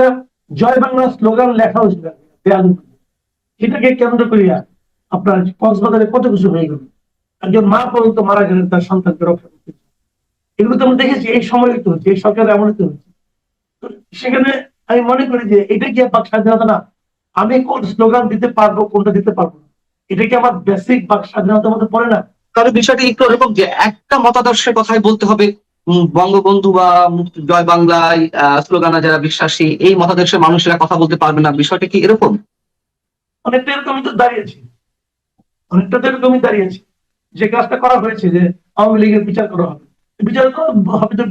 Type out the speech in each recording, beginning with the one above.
একটা জয় বাংলা স্লোগান লেখা হয়েছিল দেয়াল, সেটাকে কেন্দ্র করিয়া আপনার কক্সবাজারে কত কিছু হয়ে গেল, একজন মা পর্যন্ত মারা গেলেন তার সন্তানকে রক্ষা করতে। এগুলো তো আমরা দেখেছি, এই সময় তো হচ্ছে, এই সরকার এমন তো হচ্ছে। তো সেখানে আমি মনে করি যে এটা কি বাক স্বাধীনতা না? আমি কোন স্লোগান দিতে পারবো, কোনটা দিতে পারবো না, এটা কি আমার বেসিক বাক স্বাধীনতার মধ্যে পড়ে না? তবে বিষয়টি একটু এরকম যে একটা মতাদর্শের কথাই বলতে হবে, বঙ্গবন্ধু বা জয় বাংলায় স্লোগানে যারা বিশ্বাসী এই মতাদর্শের মানুষেরা কথা বলতে পারবে না, বিষয়টা কি এরকম? অনেকটা এরকমই তো দাঁড়িয়েছি, অনেকটা তো এরকমই দাঁড়িয়েছি। যে কাজটা করা হয়েছে যে আওয়ামী লীগের বিচার করা হবে, বিচার হবে তো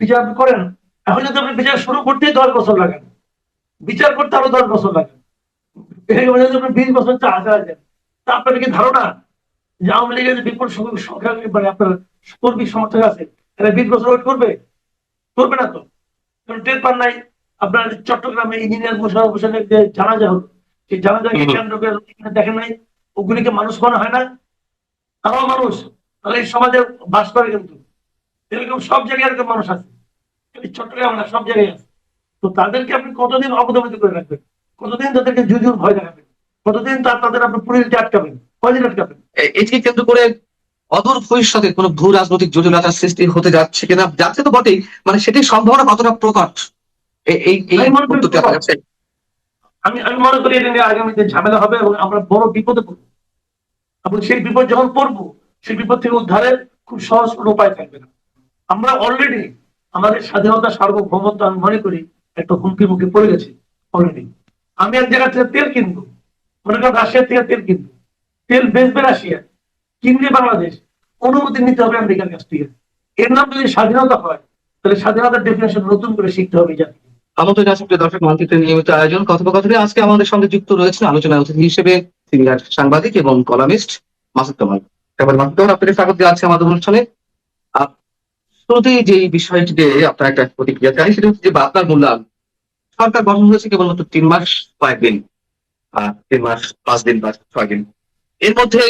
বিচার আপনি করেন। এখন যদি আপনি বিচার শুরু করতেই 10 বছর লাগান, বিচার করতে আরো 10 বছর লাগে, এরকম যদি আপনি 20 বছর চান, তা আপনার কি ধারণা যে আওয়ামী লীগের যে বিপুল সংখ্যা মানে আপনার কর্মী সমর্থক আছে, এরা 20 বছর ওয়েট করবে? করবে না তো। কারণ টের পান নাই আপনার চট্টগ্রামে ইঞ্জিনিয়ার মোশাররফ হোসেনের যে জানাজা হলো, সেই জানাজাকে কেন্দ্র করে দেখেন নাই ওগুলিকে মানুষ মনে হয় না? তারাও মানুষ, তাহলে এই সমাজে বাস করে কিন্তু। এরকম সব জায়গায় এরকম মানুষ আছে, চট্টগ্রাম না, সব জায়গায় আছে। তো তাদেরকে আপনি কতদিন অবদমিত করে রাখবেন? কতদিন তাদেরকে জুজুর ভয় দেখাবেন? কতদিন তাদের আপনি পুলিশ দিয়ে আটকাবেন? কয়দিন আটকাবেন? এটিকে কেন্দ্র করে অদূর ভবিষ্যতে কোনো ভূ রাজনৈতিক জটিলতার সৃষ্টি হতে যাচ্ছে কিনা, যাচ্ছে তো বটেই, মানে সেটির সম্ভাবনা কতটা প্রকট এই এই আমি মনে করি উদ্যোগটি আপনার কাছে? আমি আমি মনে করি এটা নিয়ে আগামীতে ঝামেলা হবে এবং আমরা বড় বিপদে পড়বো। এবং সেই বিপদ যখন পড়বো, সেই বিপদ থেকে উদ্ধারের খুব সহজ কোনো উপায় থাকবে না। আমরা অলরেডি আমাদের স্বাধীনতা সার্বভৌমত্ব আমি মনে করি একটা হুমকির মুখে পড়ে গেছে অলরেডি। আমি এক জায়গা থেকে তেল কিনবো, মনে করেন রাশিয়া থেকে তেল কিনবো, তেল বেচবে রাশিয়া, কিনবে বাংলাদেশ, অনুমতি নিতে হবে আমেরিকার কাছ থেকে। এর নাম যদি স্বাধীনতা হয়, তাহলে স্বাধীনতার ডেফিনেশন নতুন করে শিখতে হবে জাতি। আমন্ত্রণ জানাচ্ছি প্রিয় দর্শক, মানচিত্রের নিয়মিত আয়োজন কথোপকথনে আজকে আমাদের সঙ্গে যুক্ত রয়েছেন আলোচনায় অতিথি হিসেবে সিনিয়র সাংবাদিক এবং কলামিস্ট মাসুদ কামাল। মাসুদ কামাল, আপনাকে স্বাগত জানাচ্ছি আমাদের অনুষ্ঠানে। শুরুতেই যে বিষয়টিতে আপনার একটা প্রতিক্রিয়া চাই, সেটা হচ্ছে যে আপনার মূল্যায়ন, সরকার গঠন হয়েছে কেবলমাত্র 3 মাস কয়েকদিন, 3 মাস 5 দিন বা 6 দিন, এর মধ্যে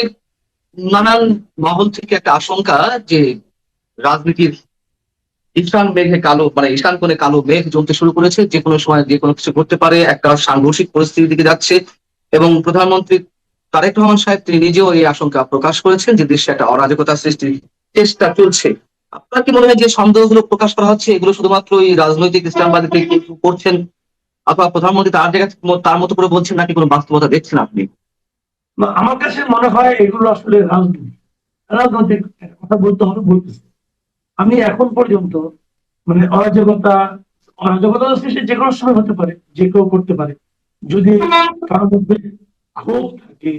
নানান মহল থেকে একটা আশঙ্কা যে রাজনীতির ঈশান মেঘে কালো, মানে ঈশান কোণে কালো মেঘ জমতে শুরু করেছে, যে কোনো সময় যে কোনো কিছু ঘটতে পারে, একটা সাংঘর্ষিক পরিস্থিতির দিকে যাচ্ছে। এবং প্রধানমন্ত্রী তারেক রহমান সাহেব তিনি নিজেও এই আশঙ্কা প্রকাশ করেছেন যে দেশে একটা অরাজকতা সৃষ্টির চেষ্টা চলছে। আপনার কি মনে হয় যে সন্দেহগুলো প্রকাশ করা হচ্ছে এগুলো শুধুমাত্র এই রাজনৈতিক ইসলামবাদী করছেন, অথবা প্রধানমন্ত্রী তার জায়গা তার মতো করে বলছেন, নাকি কোনো বাস্তবতা দেখছেন আপনি? আমার কাছে মনে হয় এগুলো আসলে রাজনীতি, রাজনৈতিক কথা বলতে হবে, বলতেছে। আমি এখন পর্যন্ত মানে অরাজকতা সৃষ্টি যে কোনো সময় হতে পারে, যে কেউ করতে পারে। যদি কারোর মধ্যে ক্ষোভ থাকে,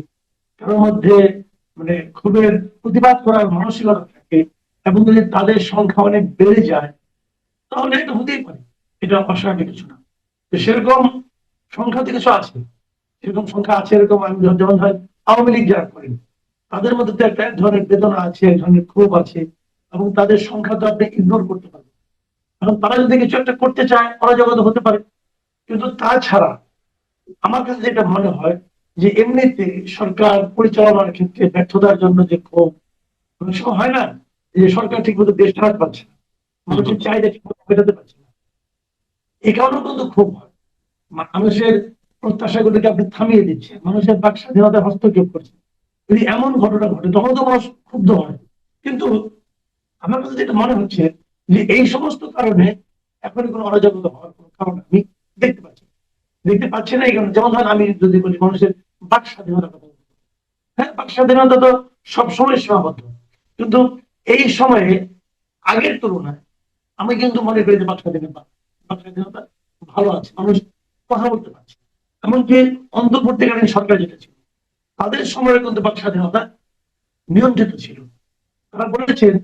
কারোর মধ্যে মানে ক্ষোভের প্রতিবাদ করার মানসিকতা থাকে, এবং যদি তাদের সংখ্যা অনেক বেড়ে যায়, তাহলে এটা হতেই পারে, এটা অস্বাভাবিক কিছু না। তো সেরকম সংখ্যা তো কিছু আছে, এরকম সংখ্যা আছে। এরকম আমি যেমন হয় আওয়ামী লীগ যারা করেন, তাদের মধ্যে তো একটা এক ধরনের বেদনা আছে, এক ধরনের ক্ষোভ আছে, এবং তাদের সংখ্যা তো আপনি ইগনোর করতে পারেন। এখন তারা যদি কিছু একটা করতে চায়, অরাজকতা হতে পারে। কিন্তু তাছাড়া আমার কাছে যেটা মনে হয় যে এমনিতে সরকার পরিচালনার ক্ষেত্রে ব্যর্থতার জন্য যে ক্ষোভ, অনেক সময় হয় না যে সরকার ঠিক মতো দেশ চালাতে পারছে না, মানুষের চাহিদা ঠিক মতো মেটাতে পারছে না, এই কারণেও কিন্তু ক্ষোভ হয়। মানুষের প্রত্যাশাগুলোকে আপনি থামিয়ে দিচ্ছেন, মানুষের বাক স্বাধীনতায় হস্তক্ষেপ করছে। যদি এমন ঘটনা ঘটে তখন তো মানুষ ক্ষুব্ধ হয়। কিন্তু আমার কাছে যেটা মনে হচ্ছে যে এই সমস্ত কারণে এখন কোনো অরাজকতা হওয়ার কোনো কারণ আমি দেখতে পাচ্ছি না। দেখতে পাচ্ছি না এই কারণে, যেমন ধরেন আমি যদি বলি মানুষের বাক স্বাধীনতার কথা, হ্যাঁ বাক স্বাধীনতা তো সবসময় সীমাবদ্ধ, কিন্তু এই সময়ে আগের তুলনায় আমি কিন্তু মনে করি যে বাক স্বাধীনতা ভালো আছে, মানুষ কথা বলতে পারছে। এমনকি অন্তর্বর্তীকালীন সরকার যেটা ছিল, তাদের সময়ে কিন্তু বাক স্বাধীনতা নিয়ন্ত্রিত ছিল। তারা বলেছেন,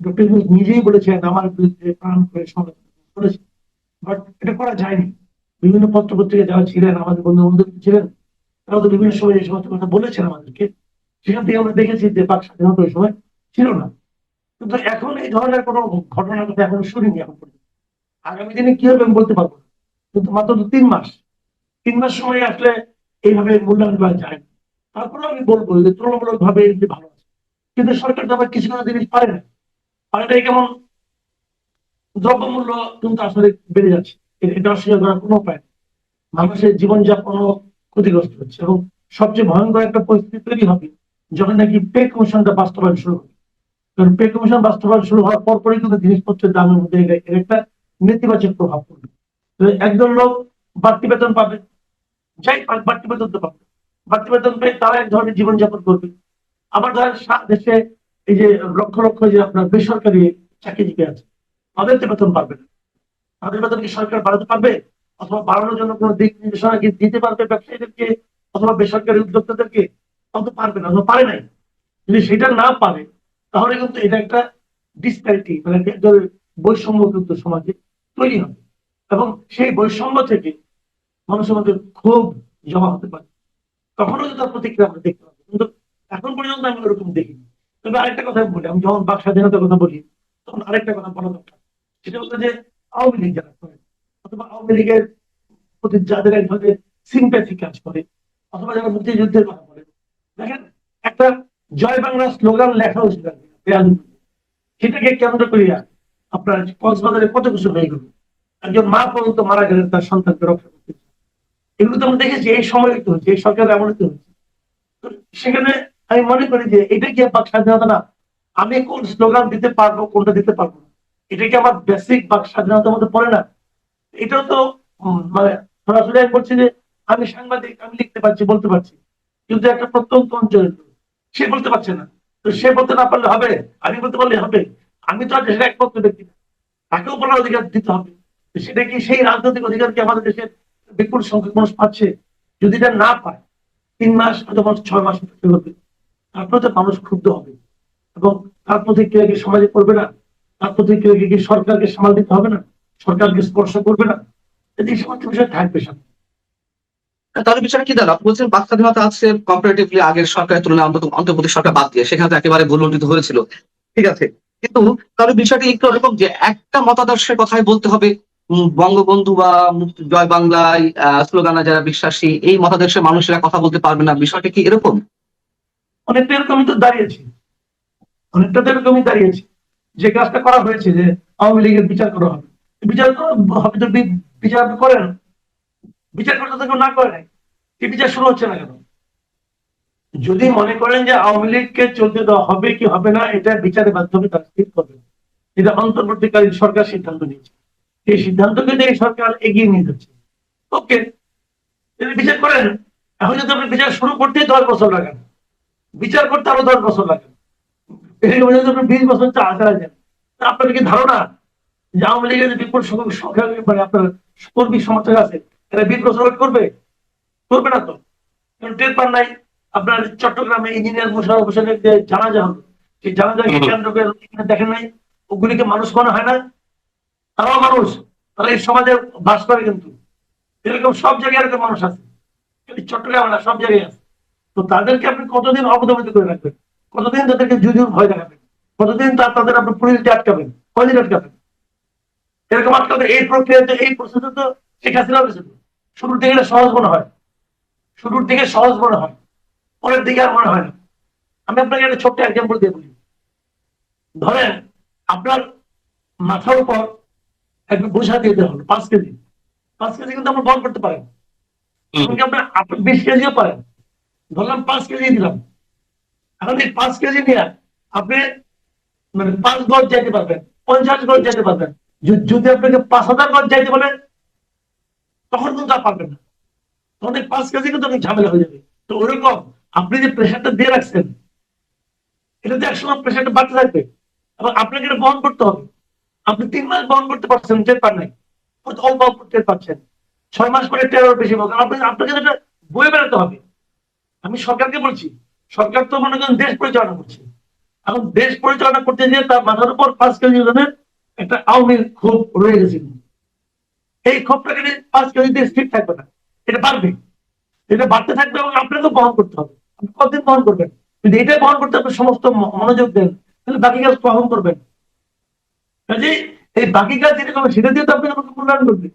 ডক্টর ইউনূস নিজেই বলেছেন আমার বিরুদ্ধে প্রাণ করে সমালোচনা করেছেন, বাট এটা করা যায়নি। বিভিন্ন পত্র পত্রিকা যারা ছিলেন, আমাদের বন্ধু বান্ধব ছিলেন, তারা তো বিভিন্ন সময় এই সমস্ত কথা বলেছেন আমাদেরকে। সেখান থেকে আমরা দেখেছি যে বাক স্বাধীনতা ওই সময় ছিল না। কিন্তু এখন এই ধরনের কোনো ঘটনার কথা এখন শুনিনি এখন পর্যন্ত। আগামী দিনে কি হবে আমি বলতে পারবো না, কিন্তু মাত্র তো 3 মাস, 3 মাস সময় আসলে এইভাবে মূল্যায়ন করা যায় না। তারপরেও আমি বলবো যে তুলনামূলক ভাবে এগুলি ভালো আছে। কিন্তু সরকার তো আবার কিছু কিছু জিনিস পারে না। পারেটাই কেমন, দ্রব্যমূল্য কিন্তু আসলে বেড়ে যাচ্ছে, এটা অস্বীকার করার কোনো উপায় নেই। মানুষের জীবনযাপনও ক্ষতিগ্রস্ত হচ্ছে এবং সবচেয়ে ভয়ঙ্কর একটা পরিস্থিতি তৈরি হবে যখন নাকি পে কমিশনটা বাস্তবায়ন শুরু হবে। কারণ পে কমিশন বাস্তবায়ন শুরু হওয়ার পরপরই কিন্তু জিনিসপত্রের দামের মধ্যে এর একটা নেতিবাচক প্রভাব পড়বে। তো একজন লোক বাড়তি বেতন পাবে, যাই পাক বাড়তি বেতন তো পাবে, বাড়তি বেতন পেয়ে তারা এক ধরনের জীবনযাপন করবে। আবার ধরেন দেশে এই যে লক্ষ লক্ষ যে আপনার বেসরকারি চাকরিজীবী আছে, তাদের তো বেতন পারবে না। তাদের বেতন কি সরকার বাড়াতে পারবে? অথবা বাড়ানোর জন্য কোনো দিক নির্দেশনা কি দিতে পারবে ব্যবসায়ীদেরকে অথবা বেসরকারি উদ্যোক্তাদেরকে? তত পারবে না, অথবা পারে নাই। যদি সেটা না পারে তাহলে কিন্তু এটা একটা ডিসপ্যারিটি, মানে এক ধরনের বৈষম্য কিন্তু সমাজে তৈরি হবে এবং সেই বৈষম্য থেকে মানুষের মধ্যে ক্ষোভ জমা হতে পারে। তখনও কিন্তু তার প্রতিক্রিয়া আমরা দেখতে পাবো, কিন্তু এখন পর্যন্ত আমি ওরকম দেখিনি। তবে আরেকটা কথা বলি, আমি যখন বাক স্বাধীনতার কথা বলি তখন আরেকটা কথা বলা দরকার। সেটা হচ্ছে যে আওয়ামী লীগ যারা করে অথবা আওয়ামী লীগের প্রতি যাদের এক ধরনের সিম্প্যাথি কাজ করে অথবা যারা মুক্তিযুদ্ধের কথা বলে, দেখেন একটা জয় বাংলা স্লোগান লেখা হয়েছিল দেয়ালের মধ্যে। সেটাকে কেন্দ্র করিয়া আপনার কক্সবাজারে কত কিছু হয়ে গেল, একজন মা পর্যন্ত মারা গেলেন তার সন্তানকে রক্ষা করতে। এগুলো তো আমরা দেখেছি এই সময় হচ্ছে, এই সরকার এমন হচ্ছে। তো সেখানে আমি মনে করি যে এটা কি বাক স্বাধীনতা না? আমি কোন স্লোগান দিতে পারবো কোনটা দিতে পারবো না, এটা কি আমার বেসিক বাক স্বাধীনতার মধ্যে পড়ে না? এটাও তো মানে সরাসরি আমি বলছি যে আমি সাংবাদিক, আমি লিখতে পারছি বলতে পারছি, কিন্তু একটা প্রত্যন্ত অঞ্চলের লোক সে বলতে পারছে না। তো সে বলতে না পারলে হবে, আমি বলতে পারলে হবে? আমি তো আর দেশের একমাত্র ব্যক্তি না, তাকেও বলার অধিকার দিতে হবে। তো সেটা কি সেই রাজনৈতিক অধিকার কি আমাদের দেশের বিপুল সংখ্যক মানুষ পাচ্ছে? যদি এটা না পায় 3 মাস অথবা 6 মাস অপেক্ষা করবে, তারপরে তো মানুষ ক্ষুব্ধ হবে এবং তার প্রতিক্রিয়া কি সমাজে করবে না? তার প্রতিক্রিয়া কি সরকারকে সামাল দিতে হবে না? সরকারকে স্পর্শ করবে না? এই সমস্ত বিষয় থাকবে সামনে। তাহলে বিষয়টা কি দাঁড়ালো? আপনি বলছেন বাক স্বাধীনতা আছে কম্পারেটিভলি আগের সরকারের তুলনায় অন্তর্বর্তী সরকার বাদ দিয়ে, সেখানে তো একেবারে ভুলুণ্ঠিত হয়েছিল। ঠিক আছে, কিন্তু তাহলে বিষয়টা একটু এরকম যে একটা মতাদর্শের কথাই বলতে হবে, বঙ্গবন্ধু বা জয় বাংলায় স্লোগানে যারা বিশ্বাসী এই মতাদর্শের মানুষেরা কথা বলতে পারবে না, বিষয়টা কি এরকম? অনেকটা এরকমই তো দাঁড়িয়েছে, অনেকটা তো এরকমই দাঁড়িয়েছে। যে কাজটা করা হয়েছে যে আওয়ামী লীগের বিচার করা হবে, বিচার করা হবে তো বিচার আপনি করেন, বিচার করতে তো কেউ না করে নাই, এই বিচার শুরু হচ্ছে না কেন? যদি মনে করেন যে আওয়ামী লীগকে চলতে দেওয়া হবে কি হবে না এটা বিচারের মাধ্যমে তারা স্থির করবে, এটা অন্তর্বর্তীকালীন সরকার সিদ্ধান্ত নিয়েছে, এই সিদ্ধান্তকে নিয়ে এই সরকার এগিয়ে নিয়ে যাচ্ছে। ওকে, যদি বিচার করেন, এখন যদি আপনি বিচার শুরু করতে 10 বছর লাগান, বিচার করতে আরো 10 বছর লাগে, এরকম যদি আপনি 20 বছর চালাচ্ছেন, আপনার কি ধারণা যে আওয়ামী লীগের যে বিপুল সংখ্যা মানে আপনার কর্মী সমর্থক আছে এরা 20 বছর ওয়েট করবে? করবে না তো। কারণ টের পান নাই আপনার চট্টগ্রামে ইঞ্জিনিয়ার মোশাররফ হোসেনের যে জানাজা হলো, সেই জানাজাকে কেন্দ্র করে দেখেন নাই ওগুলিকে মানুষ মনে হয় না? তারাও মানুষ, তারা এই সমাজে বাস করে, কিন্তু এরকম সব জায়গায় এরকম মানুষ আছে, চট্টগ্রামে না সব জায়গায় আছে। তো তাদেরকে আপনি কতদিন অবদমিত করে রাখবেন? কতদিন তাদেরকে যুদ্ধ ভয় দেখাবেন? কতদিন তাদের আপনি পুলিশ দিয়ে আটকাবেন? কয়দিন আটকাবেন? এরকম আটকাবে এই প্রক্রিয়াতে এই প্রসেসে তো শেখ হাসিনা হয়েছিল। শুরুর দিকে সহজ মনে হয়, শুরুর দিকে সহজ মনে হয়, পরের দিকে আর মনে হয় না। আমি আপনাকে একটা ছোট্ট এক্সাম্পল দিয়ে বলি। ধরেন আপনার মাথার উপর একটা বোঝা দিয়ে দেওয়া হলো 5 কেজি, 5 কেজি কিন্তু আপনি বহন করতে পারেন, এমনকি আপনি 20 কেজিও পারেন। ধরলাম 5 কেজি দিলাম, এখন এই 5 কেজি নিয়ে আপনি মানে 5 গজ যাইতে পারবেন, 50 গজ যাইতে পারবেন। যদি আপনাকে 5,000 গজ যাইতে বলে তখন কিন্তু আর পারবেন না, তখন এই 5 কেজি কিন্তু অনেক ঝামেলা হয়ে যাবে। তো ওরকম আপনি যে প্রেশারটা দিয়ে রাখছেন এটাতে একসময় প্রেশারটা বাড়তে থাকবে এবং আপনাকে এটা বহন করতে হবে। আপনি 3 মাস বহন করতে পারছেন, টের পান নাই, অল্প অল্প টের পাচ্ছেন, 6 মাস পরে টের আরো বেশি পাবেন। আপনাকে এটা বয়ে বেড়াতে হবে। আমি সরকারকে বলছি, সরকার তো মনে করেন দেশ পরিচালনা করছে, এখন দেশ পরিচালনা করতে গিয়ে তার মাথার উপর 5 কেজি ওজনের একটা আওয়ামী ক্ষোভ রয়ে গেছে। এই ক্ষোভটাকে 5 কেজি দিয়ে স্থির থাকবে না, এটা বাড়বে, এটা বাড়তে থাকবে এবং আপনাকে বহন করতে হবে। আপনি কতদিন বহন করবেন? যদি এটাই বহন করতে আপনি সমস্ত মনোযোগ দেন তাহলে বাকি কাজ কখন করবেন? কাজে এই বাকি কাজ যেটা করবেন সেটা দিয়ে তো আপনি আমাকে মূল্যায়ন করবেন।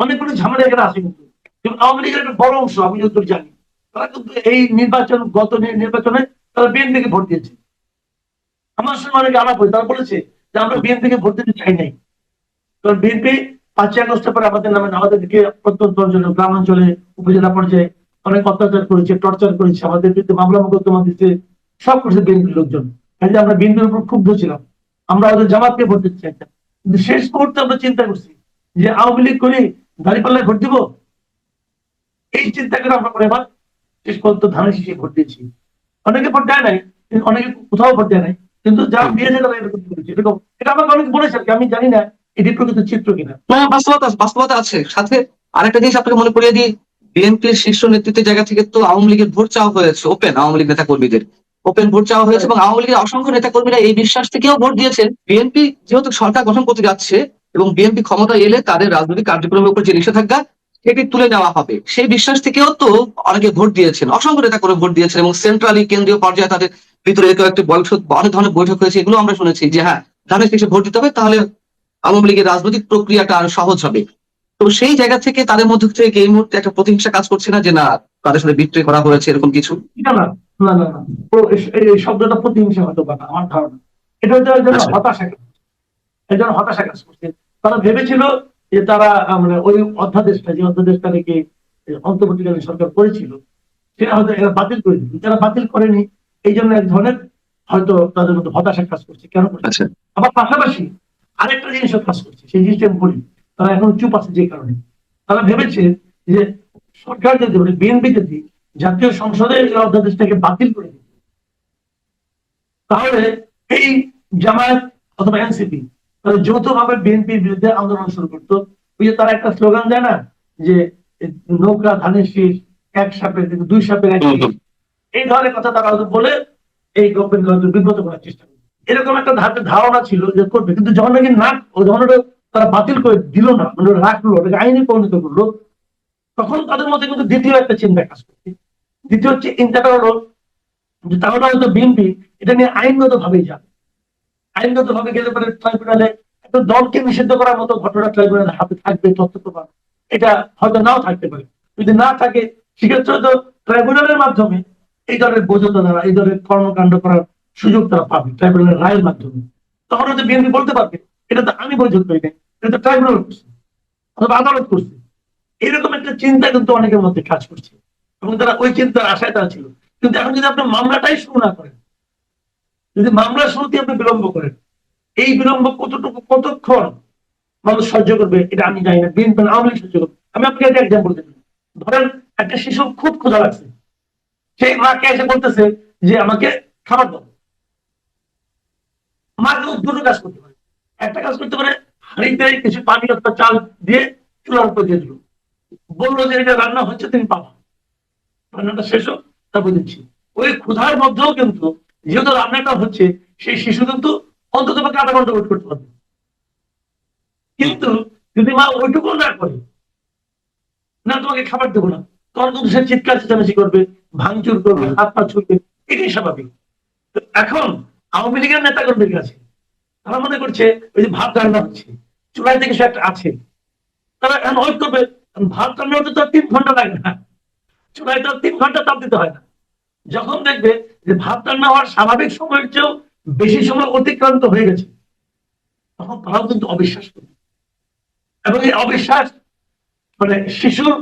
অনেকগুলো ঝামেলা এখানে আছে কিন্তু। যেমন আওয়ামী লীগের একটা বড় অংশ আমি যতদূর জানি তারা কিন্তু এই নির্বাচন গত নির্বাচনে তারা বিএনপিকে ভোট দিয়েছে। আমার সঙ্গে অনেকে আলাপ হয়েছে, তারা বলেছে যে আমরা বিএনপিকে ভোট দিতে চাই নাই, কারণ বিএনপি 5ই আগস্টের পরে আমাদের নামে আমাদেরকে প্রত্যন্ত অঞ্চলে, গ্রামাঞ্চলে, উপজেলা পর্যায়ে অনেক অত্যাচার করেছে, টর্চার করেছে, আমাদের বিরুদ্ধে মামলা মোকদ্দমা দিচ্ছে, সব করছে বিএনপির লোকজন। কাজে আমরা বিএনপির উপর ক্ষুব্ধ ছিলাম, আমরা ওদের জামাতকে ভোট দিতে চাইতাম। কিন্তু শেষ মুহূর্তে আমরা চিন্তা করছি যে আওয়ামী লীগ করে দাঁড়িপাল্লায় ভোট দিব, এই চিন্তা করে আমরা পরে এবার শেষ পর্যন্ত ধানের শীষে ভোট দিয়েছি। অনেকে ভোট দেয় নাই, অনেকে কোথাও ভোট দেয় নাই, কিন্তু যারা দিয়েছে তারা এরকম করেছে। এরকম এটা আমাকে অনেকে বলেছে আর কি, আমি জানি না এটি প্রকৃত চিত্র কিনা। না, বাস্তবতা আছে। সাথে আরেকটা জিনিস আপনাকে মনে করিয়ে দিই, বিএনপির শীর্ষ নেতৃত্বের জায়গা থেকে তো আওয়ামী লীগের ভোট চাওয়া হয়েছে, ওপেন আওয়ামী লীগ নেতা কর্মীদের ওপেন ভোট চাওয়া হয়েছে, এবং আওয়ামী লীগের অসংখ্য নেতা কর্মীরা এই বিশ্বাস থেকেও ভোট দিয়েছেন। বিএনপি যেহেতু সরকার গঠন করতে যাচ্ছে এবং বিএনপি ক্ষমতা এলে তাদের রাজনৈতিক কার্যক্রমের উপর যে নিষেধাজ্ঞা সেটি তুলে নেওয়া হবে, সেই বিশ্বাস থেকেও তো অনেকে ভোট দিয়েছেন, অসংখ্য নেতা করে ভোট দিয়েছেন, এবং সেন্ট্রালি কেন্দ্রীয় পর্যায়ে তাদের ভিতরে একটি বৈঠক বা অনেক ধরনের বৈঠক হয়েছে, এগুলো আমরা শুনেছি যে হ্যাঁ, ধানের শীষে ভোট দিতে হবে, তাহলে আওয়ামী লীগের রাজনৈতিক প্রক্রিয়াটা আরো সহজ হবে। তো সেই জায়গা থেকে তাদের মধ্যে থেকে এই মুহূর্তে একটা প্রতিহিংসা কাজ করছে না, যে না তাদের সাথে বিট্রে করা হয়েছে এরকম কিছু? না না না না না, এই শব্দটা প্রতিহিংসা হতে পারে না আমার ধারণা। এটা হচ্ছে একজন আচ্ছা। হতাশা, একজন হতাশা কাজ করছে। তারা ভেবেছিল যে তারা মানে ওই অধ্যাদেশটা, যে অধ্যাদেশটা নাকি অন্তর্বর্তীকালীন সরকার করেছিল, সেটা হয়তো এরা বাতিল করে দিল। যারা বাতিল করেনি, এই জন্য এক ধরনের হয়তো তাদের মধ্যে হতাশা কাজ করছে। কেন করছে? আচ্ছা। আবার পাশাপাশি আরেকটা জিনিসও কাজ করছে, সেই জিনিসটা আমি বলি। তারা এখন চুপ আছে যে কারণে, তারা ভেবেছে যে সরকার যদি, মানে বিএনপি যদি জাতীয় সংসদে এই অধ্যাদেশটাকে বাতিল করে দিত, তাহলে এই জামায়াত অথবা এনসিপি তাহলে যৌথভাবে বিএনপির বিরুদ্ধে আন্দোলন শুরু করতো। ওই যে তারা একটা স্লোগান দেয় না, যে নৌকা ধানের শীষ, এক সাপের কিন্তু দুই সাপের এক শীষ, এই ধরনের কথা তারা হয়তো বলে এই গভর্নমেন্ট বিব্রত করার চেষ্টা করে। এরকম একটা ধারণা ছিল যে করবে, কিন্তু যখন নাকি না, যখন ওটা তারা বাতিল করে দিল না, মানে ওটা রাখলো, ওটাকে আইনে পরিণত করলো, তখন তাদের মধ্যে কিন্তু দ্বিতীয় একটা চিন্তা কাজ করছে। দ্বিতীয় চিন্তাটা হলো যে তাহলে হয়তো বিএনপি এটা নিয়ে আইনগত ভাবেই যাবে, আইনগত ভাবে গেলে পরে ট্রাইব্যুনালে একটা দলকে নিষিদ্ধ করার মতো ঘটনা ট্রাইব্যুনালের হাতে থাকবে, তথ্য প্রমাণ এটা হয়তো নাও থাকতে পারে। যদি না থাকে, সেক্ষেত্রে হয়তো ট্রাইব্যুনালের মাধ্যমে এই ধরনের বোঝাতে দ্বারা এই ধরনের কর্মকাণ্ড করার সুযোগ তারা পাবে ট্রাইব্যুনালের রায়ের মাধ্যমে। তখন হয়তো বিএনপি বলতে পারবে এটা তো আমি বৈধ করি নাই, এটা তো ট্রাইব্যুনাল করছে অথবা আদালত করছে। এরকম একটা চিন্তা কিন্তু অনেকের মধ্যে কাজ করছে, এবং তারা ওই চিন্তার আশায় তারা ছিল। কিন্তু এখন যদি আপনি মামলাটাই শুরু না করেন, যদি মামলা শুরুতে আপনি বিলম্ব করেন, এই বিলম্ব কতক্ষণ মানুষ সহ্য করবে এটা আমি জানি না, বিএনপি আওয়ামী লীগ সহ্য করবে। আমি আপনাকে একটা এক্সাম্পল দিই। ধরেন একটা শিশু খুব ক্ষুধা লাগছে, সেই মাকে এসে বলতেছে যে আমাকে খাবার দাও। মা কিন্তু দুটো কাজ করতে পারে, একটা কাজ করতে পারে, হাঁড়িতে কিছু পানি অথবা চাল দিয়ে চুলার উপর দিয়ে দিল, বললো যে এটা রান্না হচ্ছে, তুমি পাবা, রান্নাটা শেষ হোক তারপর দিচ্ছি। ওই ক্ষুধার মধ্যেও কিন্তু যেহেতু রান্নাটা হচ্ছে, সেই শিশু কিন্তু অন্তত পক্ষে আধা ঘন্টা ওয়েট করতে পারবে। কিন্তু যদি মা ওইটুকু না করে, না তোমাকে খাবার দেবো না, তখন কিন্তু সে চিৎকার চেঁচামেচি করবে, ভাঙচুর করবে, হাত পা ছুটবে, এটাই স্বাভাবিক। তো এখন আওয়ামী লীগের নেতা কর্মীর কাছে তারা মনে করছে ওই যে ভাত রান্না হচ্ছে, চুলায় থেকে সে একটা আছে, তারা এখন ওয়েট করবে। ভাত রান্না হতে তো 3 ঘন্টা লাগে না, চুলায় তো 3 ঘন্টা তাপ দিতে হয় না। যখন দেখবে যে ভাত রান্না হওয়ার স্বাভাবিক সময়ের চেয়েও বেশি সময় অতিক্রান্ত হয়ে গেছে, তখন তারাও কিন্তু অবিশ্বাস করবে। এবং এই অবিশ্বাস, মানে শিশুর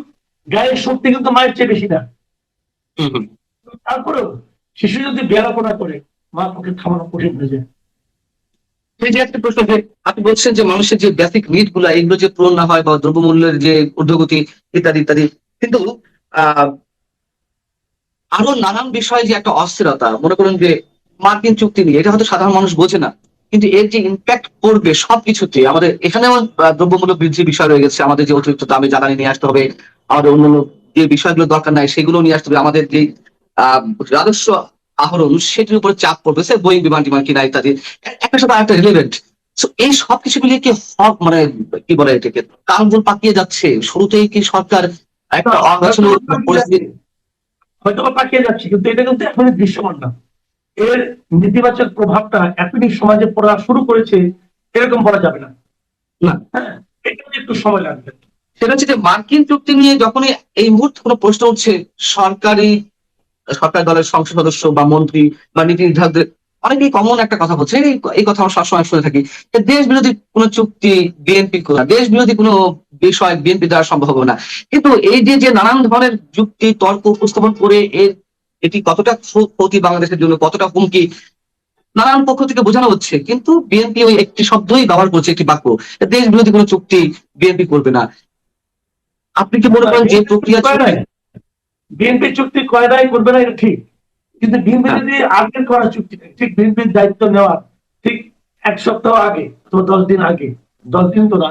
গায়ের শক্তি কিন্তু মায়ের চেয়ে বেশি না, তারপরেও শিশু যদি বেয়ারাপনা করে, মার পক্ষে খাওয়ানো কঠিন হয়ে যায়। এই যে একটা প্রশ্ন, যে আপনি বলছেন যে মানুষের যে বেসিক নিড গুলা এগুলো যে পূরণ না হয়, বা দ্রব্যমূল্যের যে ঊর্ধ্বগতি ইত্যাদি ইত্যাদি, কিন্তু আহ আরো নানান বিষয়ে যে একটা অস্থিরতা, মনে করেন যে মার্কিন চুক্তি নিয়ে, এটা হয়তো সাধারণ মানুষ বোঝে না, কিন্তু এর যে ইম্প্যাক্ট পড়বে সবকিছুতে, আমাদের এখানেও দ্রব্যমূল্য বৃদ্ধির বিষয় রয়ে গেছে, আমাদের যে অতিরিক্ত দামে জ্বালানি নিয়ে আসতে হবে, আমাদের অন্যান্য যে বিষয়গুলো দরকার নাই সেগুলো নিয়ে আসতে হবে, আমাদের যে রাজস্ব আহরণ সেটির উপরে চাপ পড়বে, সে বোয়িং বিমান টিমান কিনা ইত্যাদি, একটা সাথে একটা রিলেভেন্ট। এই সব কিছু মিলিয়ে কি মানে কি বলে এটাকে, কারণ পাকিয়ে যাচ্ছে শুরুতেই কি সরকার একটা অগোছালো পরিস্থিতি? হয়তো বা পাকিয়ে যাচ্ছে, কিন্তু এটা কিন্তু এখনই দৃশ্যমান না। এর নেতিবাচক প্রভাবটা এখনই সমাজে পড়া শুরু করেছে এরকম বলা যাবে না। না, হ্যাঁ, এটা একটু সময় লাগবে। সেটা হচ্ছে যে মার্কিন চুক্তি নিয়ে যখনই এই মুহূর্তে কোনো প্রশ্ন উঠছে, সরকার দলের সংসদ সদস্য বা মন্ত্রী বা নীতি নির্ধারকদের অনেকেই কমন একটা কথা বলছে, এই কথা আমরা সবসময় শুনে থাকি, যে দেশ বিরোধী কোনো চুক্তি বিএনপি করা, দেশ বিরোধী কোনো বিষয় বিএনপি দ্বারা সম্ভব হবে না। কিন্তু এই যে যে নানান ধরনের যুক্তি তর্ক উপস্থাপন করে এটি কতটা ক্ষতি বাংলাদেশের জন্য, কতটা হুমকি নানান পক্ষ থেকে বোঝানো হচ্ছে, কিন্তু বিএনপি ওই একটি শব্দই ব্যবহার করছে, একটি বাক্য, দেশ বিরোধী কোনো চুক্তি বিএনপি করবে না। আপনি কি মনে করেন যে প্রক্রিয়া চুক্তি বিএনপি চুক্তি কয়দাই করবে না, এটা ঠিক। কিন্তু বিএনপি হ্যাঁ। যদি আগের করা চুক্তি, ঠিক বিএনপির দায়িত্ব নেওয়ার ঠিক 1 সপ্তাহ আগে অথবা 10 দিন আগে, 10 দিন তো না,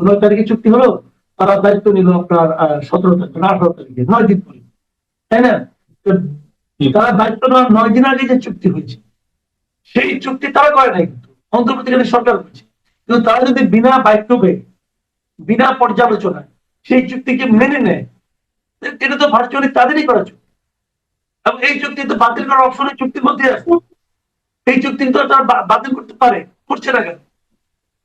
9 তারিখে চুক্তি হলো, তারা দায়িত্ব নিল আপনার 17 তারিখ না 18 তারিখে, 9 দিন পরে, তাই না? তো তারা দায়িত্ব নেওয়ার 9 দিন আগে যে চুক্তি হয়েছে, সেই চুক্তি তারা করে নাই, কিন্তু অন্তর্বর্তীকালীন সরকার করছে। কিন্তু তারা যদি বিনা বৈঠকে, বিনা পর্যালোচনায় সেই চুক্তিকে মেনে নেয়, এটা তো ভার্চুয়ালি তাদেরই করা চুক্তি, এবং এই চুক্তি তো বাতিল করার অপশন চুক্তির মধ্যে আছে। এই চুক্তি তো তারা বাতিল করতে পারে, করছে না কেন?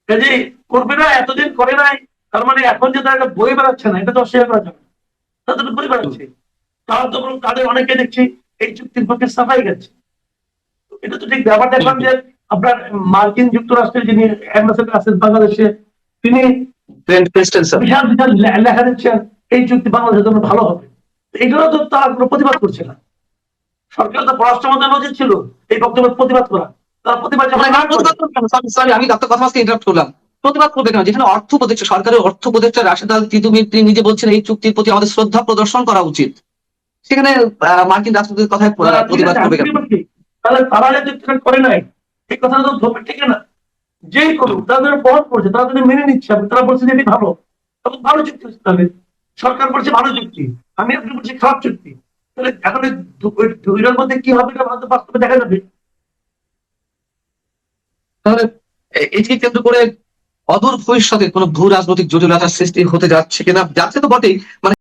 কাজে করবে না, এতদিন করে নাই, তার মানে এখন যে তারা বই বেড়াচ্ছে না, এটা তো অস্বীকার করা যাবে না, তাদের বই বেড়াচ্ছে। তারা তো তাদের অনেকে দেখছি এই চুক্তির পক্ষে সাফাই গেছে। এটা তো ঠিক ব্যাপার। দেখলাম যে আপনার মার্কিন যুক্তরাষ্ট্রের যিনি অ্যাম্বাসেডর আছেন বাংলাদেশে, তিনি ব্রেন্ট ক্রিস্টেনসন। বিশাল বিশাল লেখা দিচ্ছেন এই চুক্তি বাংলাদেশের জন্য ভালো হবে। এগুলো তো তারা কোনো প্রতিবাদ করছে না। সরকার তো পররাষ্ট্র মন্ত্রণালয় উচিত ছিল এই বক্তব্যের প্রতিবাদ করা। তারা প্রতিবাদ যখন না করে, সরি, আমি আপনার কথা ইন্টারাপ্ট করলাম। প্রতিবাদ করবে কেন? যেখানে অর্থ উপদেষ্টা, সরকারের অর্থ উপদেষ্টা রাশেদ আল তিতুমির, তিনি নিজে বলছেন এই চুক্তির প্রতি আমাদের শ্রদ্ধা প্রদর্শন করা উচিত, সেখানে মার্কিন রাষ্ট্রদূতের কথায় প্রতিবাদ করবে কেন? তাহলে তারা যে চুক্তিটা করে নাই, এই কথাটা তো ধরবে ঠিক না। যেই করুক, তাদের বহন করছে, তারা যদি মেনে নিচ্ছে, তারা বলছে যে এটি ভালো, তখন ভালো চুক্তি হচ্ছে। তাহলে সরকার বলছে ভালো চুক্তি, আমি আপনি বলছি খারাপ চুক্তি, তাহলে এখন ওই দুইটার মধ্যে কি হবে এটা হয়তো বাস্তবে দেখা যাবে। তাহলে এটিকে কেন্দ্র করে অদূর ভবিষ্যতে কোনো ভূ রাজনৈতিক জটিলতার সৃষ্টি হতে যাচ্ছে কিনা, যাচ্ছে তো বটেই, মানে